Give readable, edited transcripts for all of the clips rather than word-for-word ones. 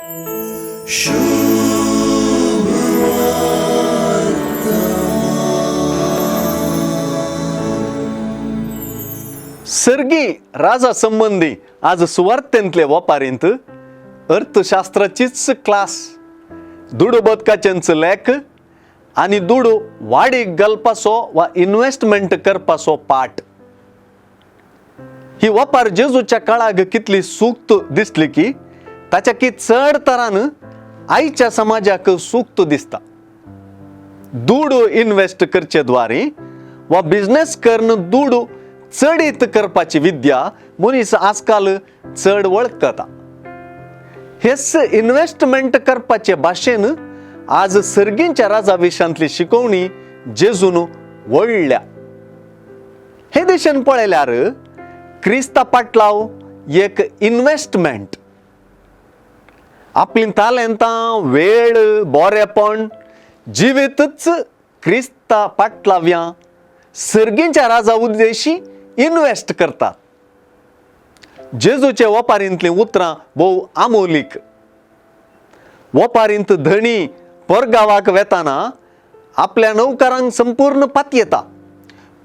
सर्गी राजा संबंधी आज सुवार्थेंतले वापारींत अर्थशास्त्राचीच क्लास दुडू बदकाचेंच लेख आणि दुडू वाडीक घालपाचो वा इन्व्हेस्टमेंट करपाचो पाठ. ही वापार जेजूच्या काळाक कितली सूक्त दिसली की ताच्या की चड तरान आईच्या समाजाक सूक्त दिसता. दुडू इन्व्हेस्ट करचे द्वारे वा बिझनेस करून दुडू चडीत करपाची विद्या मनीस आजकाल चड वळखता. हेच इन्व्हेस्टमेंट करपाचे भाशेन आज सर्गींच्या राजा विशांतली शिकवणी जेजून वळल्या. हे दिशेन पळयल्यार क्रिस्ता पाटलाव एक इन्व्हेस्टमेंट. आपली तालेंतां वेळ बोरेपण जिवीतच क्रिस्ता पाटलाव्या सर्गींच्या राजा उद्देशी इन्व्हेस्ट करतात. जेजूचे वपारींतली उतरां भोव आमोलीक. वपारींत धणी परगावाक वेताना आपल्या नौकरांक संपूर्ण पातयेता.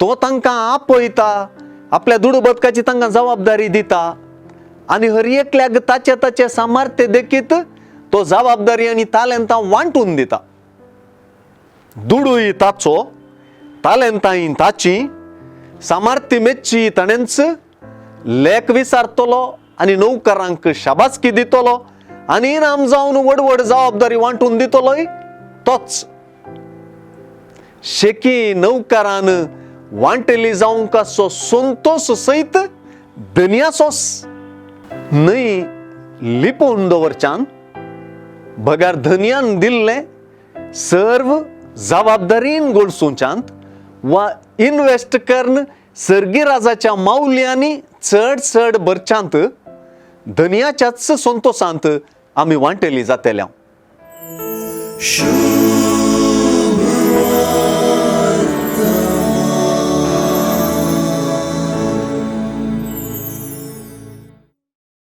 तो तांकां आपयता, आपल्या दुडू बदकाची तांकां जबाबदारी दिता आनी हर एकल्याक ताचे ताचे सामर्थ्य देखीत तो जबाबदारी आनी तालेंतां वांटून दिता. दुडूय ताचो, तालेंतांय ताची, सामर्थ्य मेच्ची ताणेंच, लेख विचारतलो आनी नौकरांक शाबासकी दितलो आनी इनाम जावन वडवड जबाबदारी वांटून दितलोय तोच. शेकी नौकरान वांटेली जावंक असो संतोष सयत धन्याचोस न्हय लिपोवन दवरच्यान भगार धन्यान दिल्ले सर्व जबाबदारीन गोडसूंच्यान वा इन्व्हेस्ट करून सर्गी राजाच्या माऊल्यांनी चड चड भरच्यांत धन्याच्याच संतोषांत आमी वांटेली जातल्या.